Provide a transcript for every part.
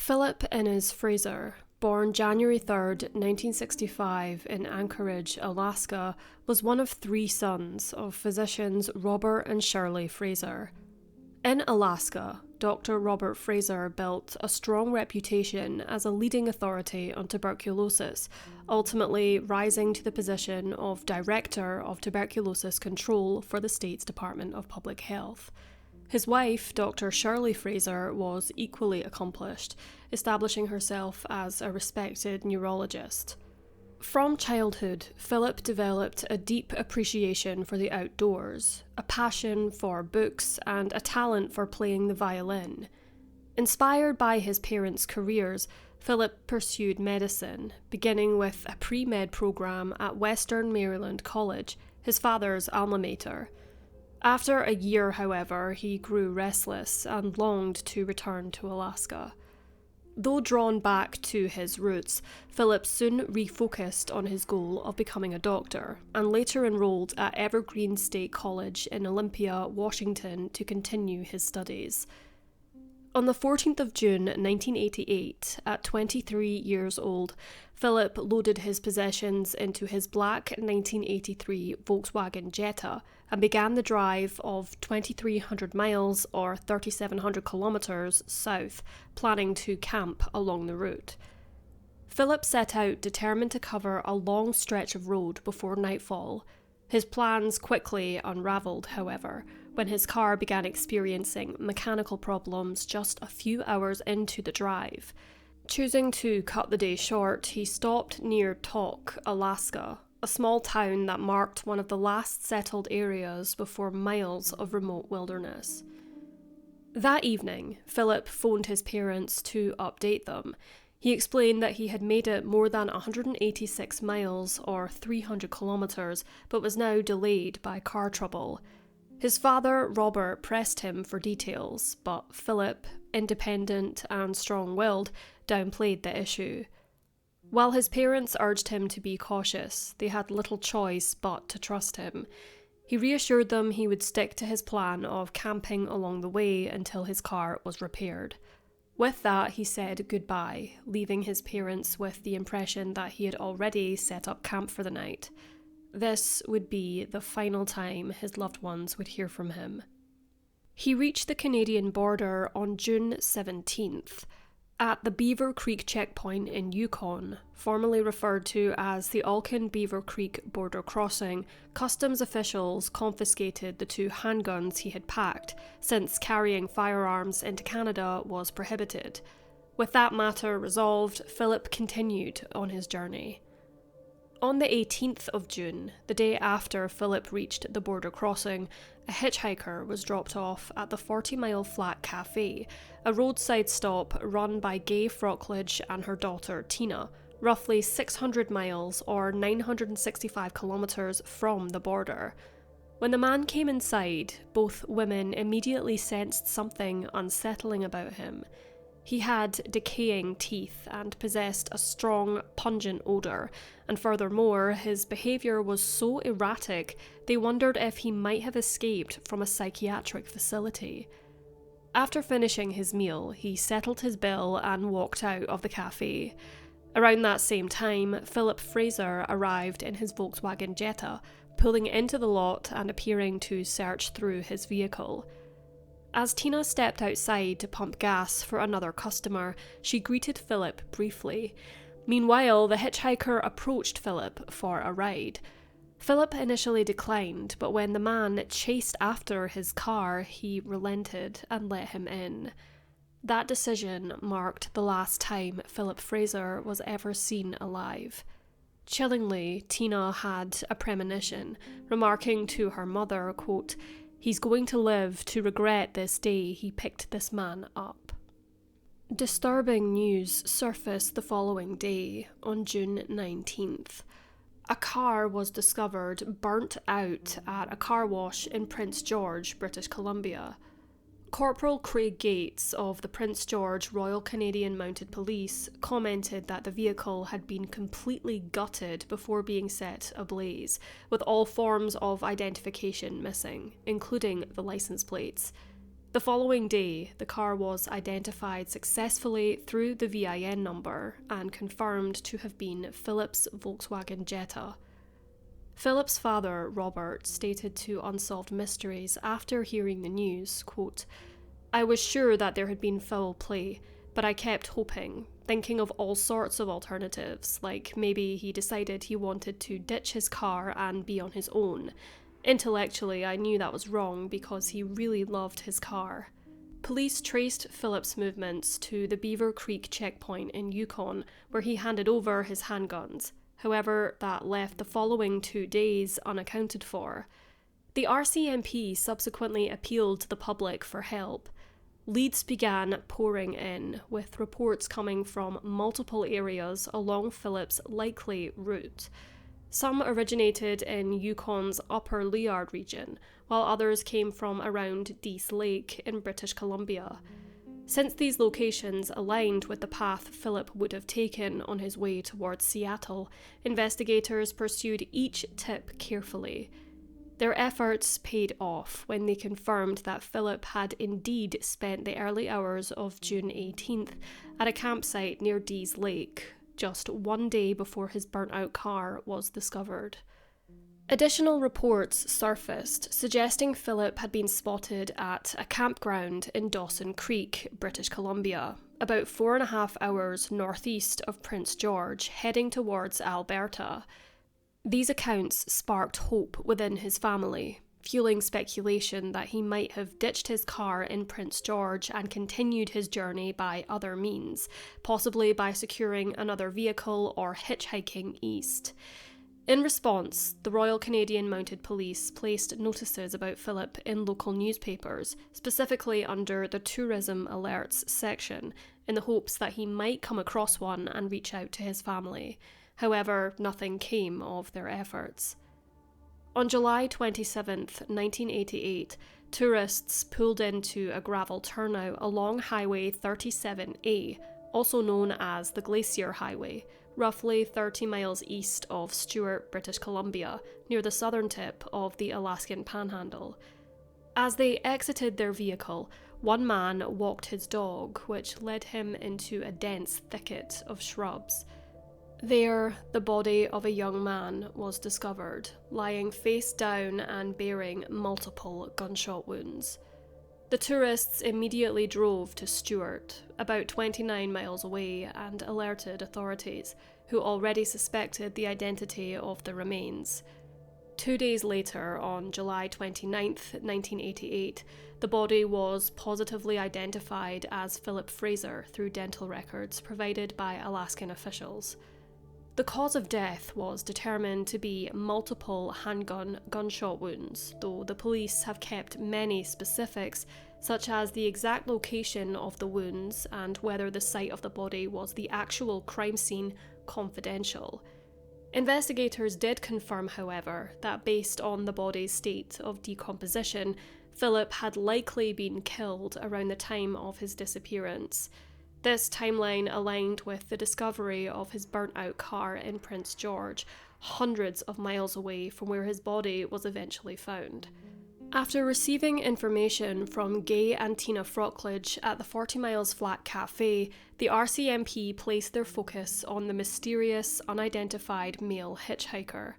Philip Innes Fraser, born January 3rd, 1965 in Anchorage, Alaska, was one of three sons of physicians Robert and Shirley Fraser. In Alaska, Dr. Robert Fraser built a strong reputation as a leading authority on tuberculosis, ultimately rising to the position of Director of Tuberculosis Control for the state's Department of Public Health. His wife, Dr. Shirley Fraser, was equally accomplished, establishing herself as a respected neurologist. From childhood, Philip developed a deep appreciation for the outdoors, a passion for books, and a talent for playing the violin. Inspired by his parents' careers, Philip pursued medicine, beginning with a pre-med program at Western Maryland College, his father's alma mater. After a year, however, he grew restless and longed to return to Alaska. Though drawn back to his roots, Philip soon refocused on his goal of becoming a doctor, and later enrolled at Evergreen State College in Olympia, Washington, to continue his studies. On the 14th of June 1988, at 23 years old, Philip loaded his possessions into his black 1983 Volkswagen Jetta and began the drive of 2,300 miles or 3,700 kilometers south, planning to camp along the route. Philip set out determined to cover a long stretch of road before nightfall. His plans quickly unravelled, however, when his car began experiencing mechanical problems just a few hours into the drive. Choosing to cut the day short, he stopped near Tok, Alaska, a small town that marked one of the last settled areas before miles of remote wilderness. That evening, Philip phoned his parents to update them. He explained that he had made it more than 186 miles or 300 kilometers, but was now delayed by car trouble. His father, Robert, pressed him for details, but Philip, independent and strong-willed, downplayed the issue. While his parents urged him to be cautious, they had little choice but to trust him. He reassured them he would stick to his plan of camping along the way until his car was repaired. With that, he said goodbye, leaving his parents with the impression that he had already set up camp for the night. This would be the final time his loved ones would hear from him. He reached the Canadian border on June 17th. At the Beaver Creek checkpoint in Yukon, formerly referred to as the Alkin-Beaver Creek border crossing, customs officials confiscated the 2 handguns he had packed, since carrying firearms into Canada was prohibited. With that matter resolved, Philip continued on his journey. On the 18th of June, the day after Philip reached the border crossing, a hitchhiker was dropped off at the 40 Mile Flat Cafe, a roadside stop run by Gay Frockledge and her daughter Tina, roughly 600 miles or 965 kilometers from the border. When the man came inside, both women immediately sensed something unsettling about him. He had decaying teeth and possessed a strong, pungent odour, and furthermore, his behaviour was so erratic they wondered if he might have escaped from a psychiatric facility. After finishing his meal, he settled his bill and walked out of the cafe. Around that same time, Philip Fraser arrived in his Volkswagen Jetta, pulling into the lot and appearing to search through his vehicle. As Tina stepped outside to pump gas for another customer, she greeted Philip briefly. Meanwhile, the hitchhiker approached Philip for a ride. Philip initially declined, but when the man chased after his car, he relented and let him in. That decision marked the last time Philip Fraser was ever seen alive. Chillingly, Tina had a premonition, remarking to her mother, quote, "He's going to live to regret this day he picked this man up." Disturbing news surfaced the following day, on June 19th. A car was discovered burnt out at a car wash in Prince George, British Columbia. Corporal Craig Gates of the Prince George Royal Canadian Mounted Police commented that the vehicle had been completely gutted before being set ablaze, with all forms of identification missing, including the license plates. The following day, the car was identified successfully through the VIN number and confirmed to have been Philip's Volkswagen Jetta. Philip's father, Robert, stated to Unsolved Mysteries after hearing the news, quote, "I was sure that there had been foul play, but I kept hoping, thinking of all sorts of alternatives, like maybe he decided he wanted to ditch his car and be on his own. Intellectually, I knew that was wrong because he really loved his car." Police traced Philip's movements to the Beaver Creek checkpoint in Yukon, where he handed over his handguns. However, that left the following 2 days unaccounted for. The RCMP subsequently appealed to the public for help. Leads began pouring in, with reports coming from multiple areas along Philip's likely route. Some originated in Yukon's Upper Liard region, while others came from around Dease Lake in British Columbia. Since these locations aligned with the path Philip would have taken on his way towards Seattle, investigators pursued each tip carefully. Their efforts paid off when they confirmed that Philip had indeed spent the early hours of June 18th at a campsite near Dease Lake, just 1 day before his burnt-out car was discovered. Additional reports surfaced suggesting Philip had been spotted at a campground in Dawson Creek, British Columbia, about 4.5 hours northeast of Prince George, heading towards Alberta. These accounts sparked hope within his family, fueling speculation that he might have ditched his car in Prince George and continued his journey by other means, possibly by securing another vehicle or hitchhiking east. In response, the Royal Canadian Mounted Police placed notices about Philip in local newspapers, specifically under the Tourism Alerts section, in the hopes that he might come across one and reach out to his family. However, nothing came of their efforts. On July 27, 1988, tourists pulled into a gravel turnout along Highway 37A, also known as the Glacier Highway, roughly 30 miles east of Stewart, British Columbia, near the southern tip of the Alaskan Panhandle. As they exited their vehicle, one man walked his dog, which led him into a dense thicket of shrubs. There, the body of a young man was discovered, lying face down and bearing multiple gunshot wounds. The tourists immediately drove to Stewart, about 29 miles away, and alerted authorities, who already suspected the identity of the remains. 2 days later, on July 29, 1988, the body was positively identified as Philip Fraser through dental records provided by Alaskan officials. The cause of death was determined to be multiple handgun gunshot wounds, though the police have kept many specifics, such as the exact location of the wounds and whether the site of the body was the actual crime scene, confidential. Investigators did confirm, however, that based on the body's state of decomposition, Philip had likely been killed around the time of his disappearance. This timeline aligned with the discovery of his burnt-out car in Prince George, hundreds of miles away from where his body was eventually found. After receiving information from Gay and Tina Frockledge at the 40 Miles Flat Cafe, the RCMP placed their focus on the mysterious, unidentified male hitchhiker.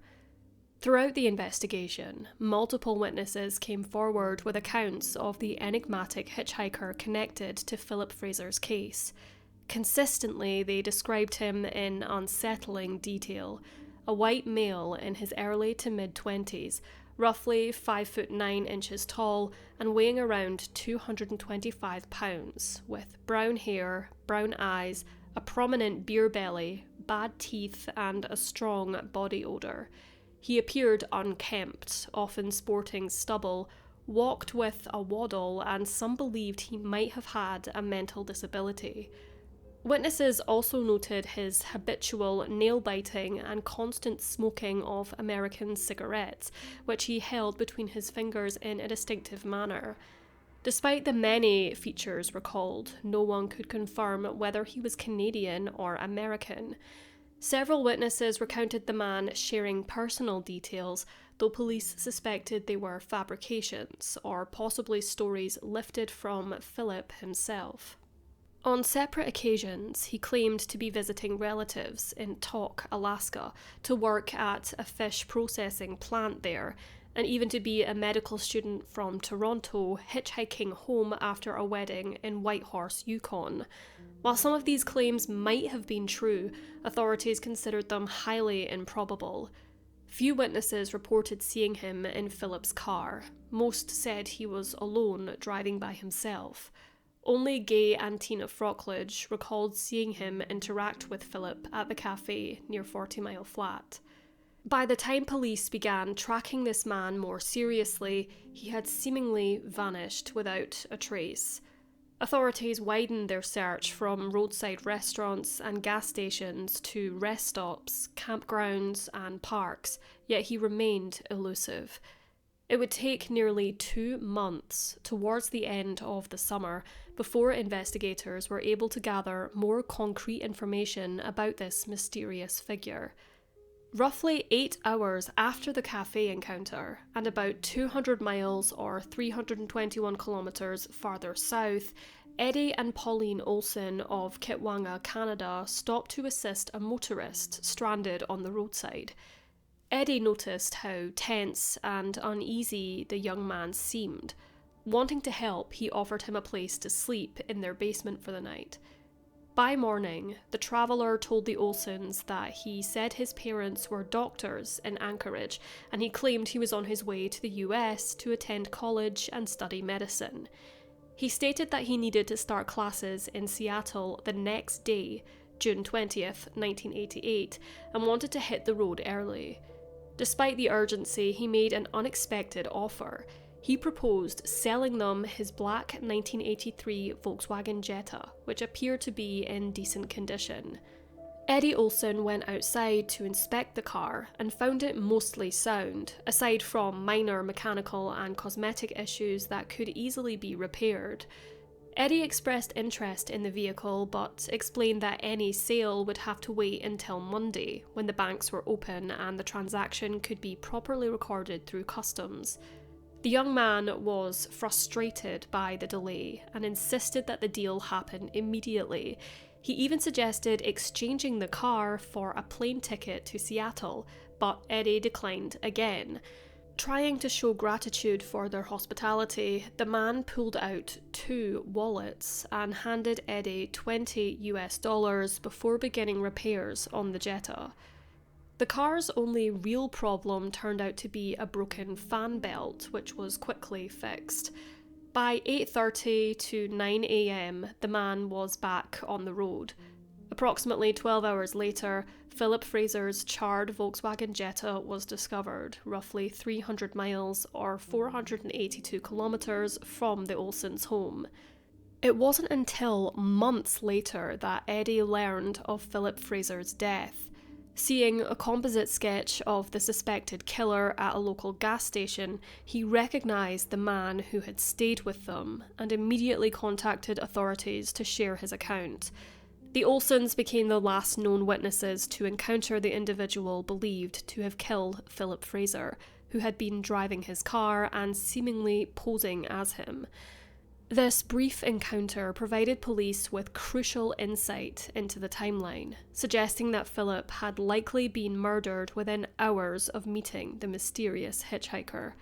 Throughout the investigation, multiple witnesses came forward with accounts of the enigmatic hitchhiker connected to Philip Fraser's case. Consistently, they described him in unsettling detail. A white male in his early to mid-20s, roughly 5'9" tall and weighing around 225 pounds, with brown hair, brown eyes, a prominent beer belly, bad teeth, and a strong body odour. He appeared unkempt, often sporting stubble, walked with a waddle, and some believed he might have had a mental disability. Witnesses also noted his habitual nail-biting and constant smoking of American cigarettes, which he held between his fingers in a distinctive manner. Despite the many features recalled, no one could confirm whether he was Canadian or American. Several witnesses recounted the man sharing personal details, though police suspected they were fabrications or possibly stories lifted from Philip himself. On separate occasions, he claimed to be visiting relatives in Tok, Alaska, to work at a fish processing plant there, and even to be a medical student from Toronto hitchhiking home after a wedding in Whitehorse, Yukon. While some of these claims might have been true, authorities considered them highly improbable. Few witnesses reported seeing him in Philip's car. Most said he was alone, driving by himself. Only Gay and Tina Frockledge recalled seeing him interact with Philip at the cafe near 40 Mile Flat. By the time police began tracking this man more seriously, he had seemingly vanished without a trace. Authorities widened their search from roadside restaurants and gas stations to rest stops, campgrounds, and parks, yet he remained elusive. It would take nearly 2 months towards the end of the summer before investigators were able to gather more concrete information about this mysterious figure. Roughly 8 hours after the cafe encounter, and about 200 miles or 321 kilometres farther south, Eddie and Pauline Olsen of Kitwanga, Canada, stopped to assist a motorist stranded on the roadside. Eddie noticed how tense and uneasy the young man seemed. Wanting to help, he offered him a place to sleep in their basement for the night. By morning, the traveller told the Olsens that he said his parents were doctors in Anchorage, and he claimed he was on his way to the US to attend college and study medicine. He stated that he needed to start classes in Seattle the next day, June 20th, 1988, and wanted to hit the road early. Despite the urgency, he made an unexpected offer. He proposed selling them his black 1983 Volkswagen Jetta, which appeared to be in decent condition. Eddie Olsen went outside to inspect the car and found it mostly sound, aside from minor mechanical and cosmetic issues that could easily be repaired. Eddie expressed interest in the vehicle, but explained that any sale would have to wait until Monday, when the banks were open and the transaction could be properly recorded through customs. The young man was frustrated by the delay and insisted that the deal happen immediately. He even suggested exchanging the car for a plane ticket to Seattle, but Eddie declined again. Trying to show gratitude for their hospitality, the man pulled out 2 wallets and handed Eddie $20 before beginning repairs on the Jetta. The car's only real problem turned out to be a broken fan belt, which was quickly fixed. By 8:30 to 9 a.m, the man was back on the road. Approximately 12 hours later, Philip Fraser's charred Volkswagen Jetta was discovered, roughly 300 miles or 482 kilometres from the Olsens' home. It wasn't until months later that Eddie learned of Philip Fraser's death. Seeing a composite sketch of the suspected killer at a local gas station, he recognised the man who had stayed with them and immediately contacted authorities to share his account. The Olsens became the last known witnesses to encounter the individual believed to have killed Philip Fraser, who had been driving his car and seemingly posing as him. This brief encounter provided police with crucial insight into the timeline, suggesting that Philip had likely been murdered within hours of meeting the mysterious hitchhiker.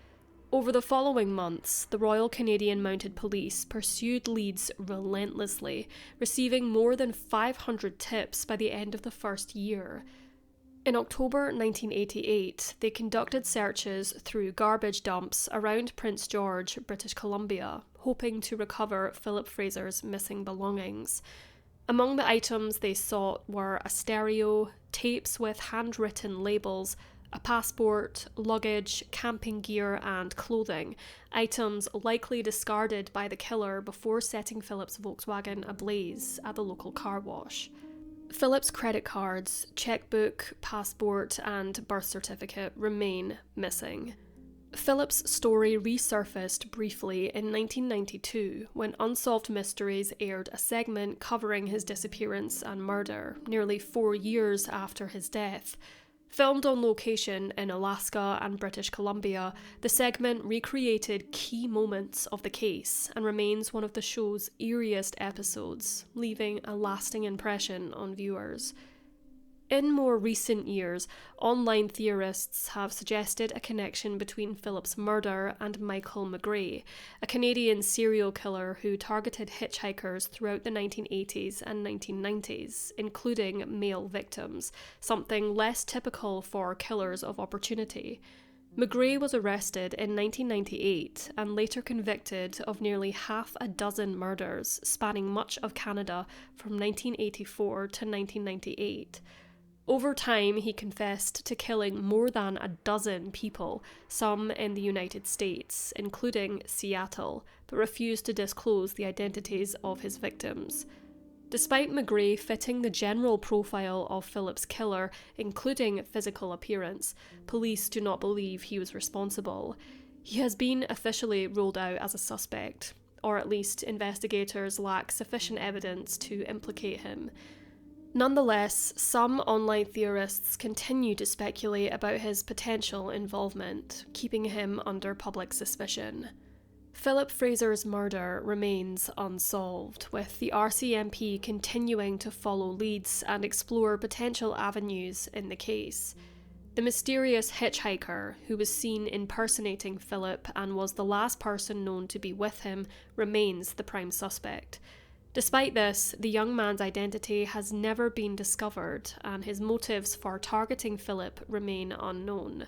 Over the following months, the Royal Canadian Mounted Police pursued leads relentlessly, receiving more than 500 tips by the end of the first year. In October 1988, they conducted searches through garbage dumps around Prince George, British Columbia, hoping to recover Philip Fraser's missing belongings. Among the items they sought were a stereo, tapes with handwritten labels, a passport, luggage, camping gear, and clothing, items likely discarded by the killer before setting Philip's Volkswagen ablaze at the local car wash. Philip's credit cards, checkbook, passport, and birth certificate remain missing. Philip's story resurfaced briefly in 1992 when Unsolved Mysteries aired a segment covering his disappearance and murder, nearly 4 years after his death. Filmed on location in Alaska and British Columbia, the segment recreated key moments of the case and remains one of the show's eeriest episodes, leaving a lasting impression on viewers. In more recent years, online theorists have suggested a connection between Philip's murder and Michael McGray, a Canadian serial killer who targeted hitchhikers throughout the 1980s and 1990s, including male victims, something less typical for killers of opportunity. McGray was arrested in 1998 and later convicted of nearly half a dozen murders spanning much of Canada from 1984 to 1998. Over time, he confessed to killing more than a dozen people, some in the United States, including Seattle, but refused to disclose the identities of his victims. Despite McGray fitting the general profile of Philip's killer, including physical appearance, police do not believe he was responsible. He has been officially ruled out as a suspect, or at least investigators lack sufficient evidence to implicate him. Nonetheless, some online theorists continue to speculate about his potential involvement, keeping him under public suspicion. Philip Fraser's murder remains unsolved, with the RCMP continuing to follow leads and explore potential avenues in the case. The mysterious hitchhiker, who was seen impersonating Philip and was the last person known to be with him, remains the prime suspect. Despite this, the young man's identity has never been discovered, and his motives for targeting Philip remain unknown.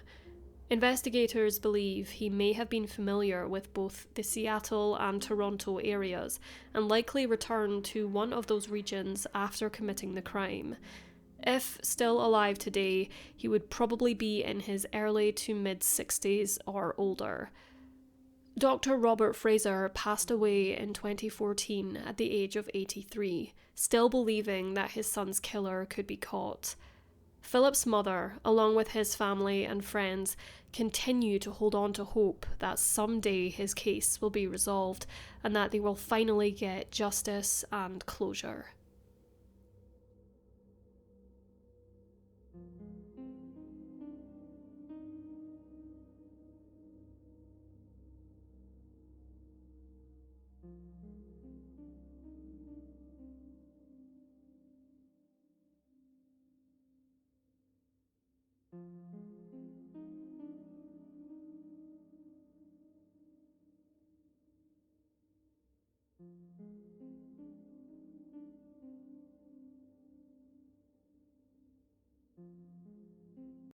Investigators believe he may have been familiar with both the Seattle and Toronto areas, and likely returned to one of those regions after committing the crime. If still alive today, he would probably be in his early to mid-60s or older. Dr. Robert Fraser passed away in 2014 at the age of 83, still believing that his son's killer could be caught. Philip's mother, along with his family and friends, continue to hold on to hope that someday his case will be resolved and that they will finally get justice and closure.